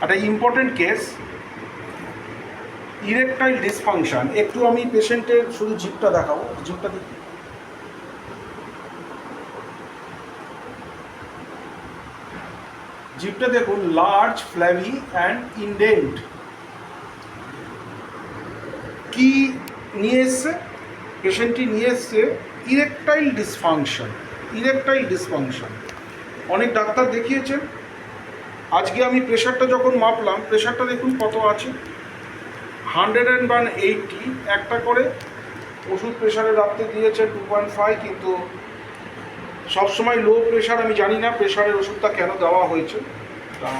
একটা important case, erectile dysfunction. একটু আমি পেশেন্টের শুধু জিপটা দেখাবো, জিপটা দেখি। জিপটা দেখুন, লার্জ, ফ্ল্যাভি অ্যান্ড ইনডেন্ট। কি নিয়ে এসছে পেশেন্টটি? নিয়ে এসছে ইরেকটাইল ডিসফাংশন। ইরেকটাইল ডিসফাংশন অনেক ডাক্তার দেখিয়েছেন। আজকে আমি প্রেশারটা যখন মাপলাম, প্রেশারটা দেখুন কত আছে, 180। একটা করে ওষুধ প্রেশারে রাখতে দিয়েছে 2.5, কিন্তু সবসময় লো প্রেশার। আমি জানি না প্রেশারের ওষুধটা কেন দেওয়া হয়েছে।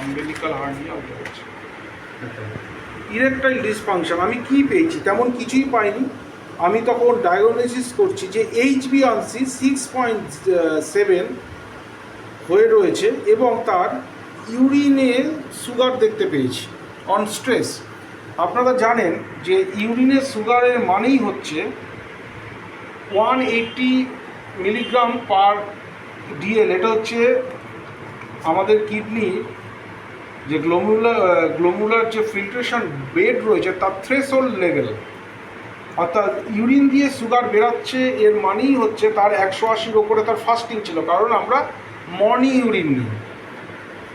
আম্বিলিকাল হার্নিয়া হয়েছে। ইরেকটাইল ডিসফাংশন আমি কি পেয়েছি? তেমন কিছুই পাইনি। আমি তখন ডায়াগনোসিস করছি যে HbA1c 6.7 হয়ে রয়েছে এবং তার ইউরিনে সুগার দেখতে পেয়েছি অন স্ট্রেস। আপনারা জানেন যে ইউরিনের সুগারের মানেই হচ্ছে 180 মিলিগ্রাম পার ডিএল। এটা হচ্ছে আমাদের কিডনির যে গ্লোমুলার যে ফিল্ট্রেশন বেড রয়েছে তার থ্রেশহোল্ড লেভেল। অর্থাৎ ইউরিন দিয়ে সুগার বেরাচ্ছে, এর মানেই হচ্ছে তার 180-র ওপরে তার ফাস্টিং ছিল, কারণ আমরা মর্নিং ইউরিন নিই।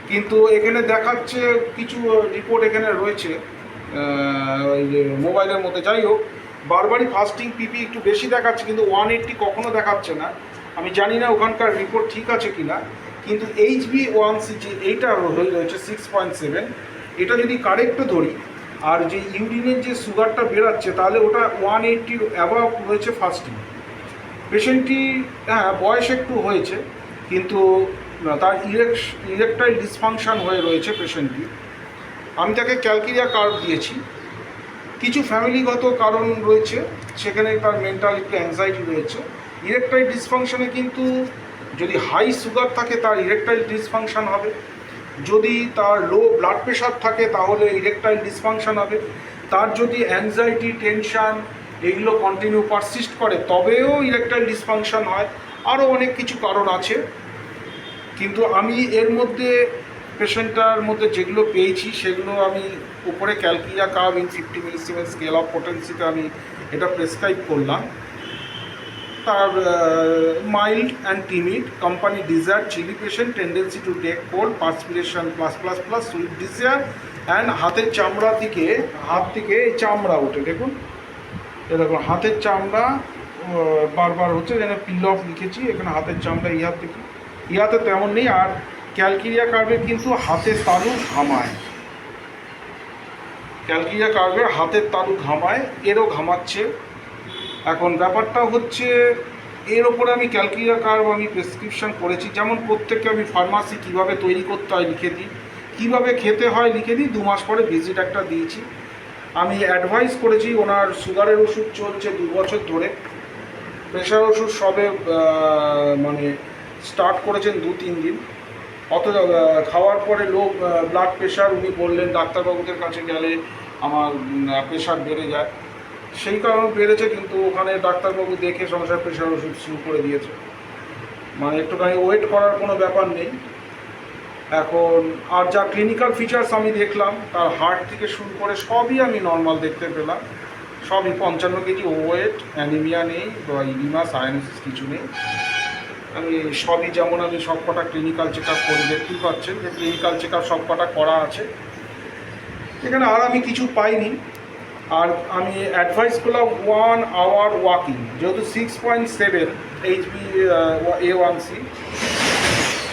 কিন্তু এখানে দেখাচ্ছে কিছু রিপোর্ট এখানে রয়েছে ওই যে মোবাইলের মধ্যে, যাই হোক, বারবারই ফাস্টিং পিপি একটু বেশি দেখাচ্ছে, কিন্তু 180 কখনো দেখাচ্ছে না। আমি জানি না ওখানকার রিপোর্ট ঠিক আছে কি না, কিন্তু HbA1c যে এইটা হয়ে রয়েছে 6.7, এটা যদি কারেক্টও ধরি আর যে ইউরিনের যে সুগারটা বেরাচ্ছে তাহলে ওটা 180 অ্যাভাব রয়েছে ফাস্টিং। পেশেন্টটি হ্যাঁ বয়স একটু হয়েছে, কিন্তু তার ইরেকটাইল ডিসফাংশন হয়ে রয়েছে পেশেন্টটি। আমি তাকে ক্যালকিরিয়া কার্ভ দিয়েছি। কিছু ফ্যামিলিগত কারণ রয়েছে, সেখানে তার মেন্টাল একটু অ্যাংজাইটি রয়েছে। ইরেকটাইল ডিসফাংশনে কিন্তু যদি হাই সুগার থাকে তার ইরেকটাইল ডিসফাংশন হবে, যদি তার লো ব্লাড প্রেশার থাকে তাহলে ইরেকটাইল ডিসফাংশন হবে, তার যদি অ্যাংজাইটি, টেনশান এইগুলো কন্টিনিউ পারসিস্ট করে তবেও ইরেকটাইল ডিসফাংশন হয়। আরও অনেক কিছু কারণ আছে, কিন্তু আমি এর মধ্যে পেশেন্টটার মধ্যে যেগুলো পেয়েছি সেগুলো আমি উপরে calcarea carb in 50 millesimal scale of পোটেন্সিতে আমি এটা প্রেসক্রাইব করলাম। তার mild and timid, company desire, chilly patient, tendency to take cold, perspiration +++, sweet desire and হাতের চামড়া থেকে হাত থেকে এই চামড়া ওঠে। দেখুন এরকম হাতের চামড়া বারবার হচ্ছে, যেন পিল অফ লিখেছি এখানে হাতের চামড়া। ইহাত দেখি, ইহাতে তেমন নেই। আর ক্যালকিরিয়া কার্ভে কিন্তু হাতের তালু ঘামায়, ক্যালকিরিয়া কার্ভে হাতের তালু ঘামায়, এরও ঘামাচ্ছে। এখন ব্যাপারটা হচ্ছে এর ওপরে আমি ক্যালকিরিয়া কার্ভ আমি প্রেসক্রিপশান করেছি, যেমন প্রত্যেককে আমি ফার্মাসি কীভাবে তৈরি করতে হয় লিখে দিই, কীভাবে খেতে হয় লিখে দিই। 2 মাস পরে ভিজিট একটা দিয়েছি। আমি অ্যাডভাইস করেছি, ওনার সুগারের ওষুধ চলছে 2 বছর ধরে, প্রেশার ওষুধ সবে মানে স্টার্ট করেছেন 2-3 দিন। অত খাওয়ার পরে লো ব্লাড প্রেশার, উনি বললেন ডাক্তারবাবুদের কাছে গেলে আমার প্রেশার বেড়ে যায়, সেই কারণে বেড়েছে, কিন্তু ওখানে ডাক্তারবাবু দেখে সংসার প্রেশার ওষুধ শুরু করে দিয়েছে। মানে একটুখানি ওয়েট করার কোনো ব্যাপার নেই এখন। আর যা ক্লিনিক্যাল ফিচার্স আমি দেখলাম, তার হার্ট থেকে শুরু করে সবই আমি নর্মাল দেখতে পেলাম, সবই 55 কেজি ওয়েট, অ্যানিমিয়া নেই বা ইডিমা সায়ানোসিস কিছু নেই। আমি সবই যেমন আমি সব কটা ক্লিনিক্যাল চেক আপ করি, দেখতেই পাচ্ছেন যে ক্লিনিক্যাল চেক আপ সব কটা করা আছে এখানে, আর আমি কিছু পাইনি। আর আমি অ্যাডভাইস করলাম 1 আওয়ার ওয়াকিং, যেহেতু 6.7 HbA1c,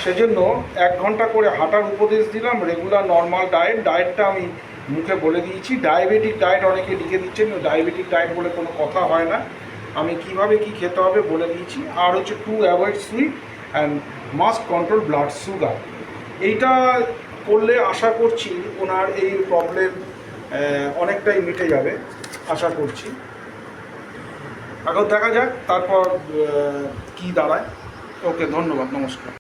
সেজন্য 1 ঘন্টা করে হাঁটার উপদেশ দিলাম। রেগুলার নর্মাল ডায়েটটা আমি মুখে বলে দিয়েছি। ডায়াবেটিক ডায়েট অনেকে লিখে দিচ্ছেন, ডায়াবেটিক ডায়েট বলে কোনো কথা হয় না, আমি কিভাবে কি খেতে হবে বলে দিয়েছি। আর হচ্ছে to avoid sweet and must control blood sugar. এইটা করলে আশা করছি ওনার এই প্রবলেম অনেকটাই মিটে যাবে আশা করছি। এখন দেখা যাক তারপর কি দাঁড়ায়। ওকে, ধন্যবাদ, নমস্কার।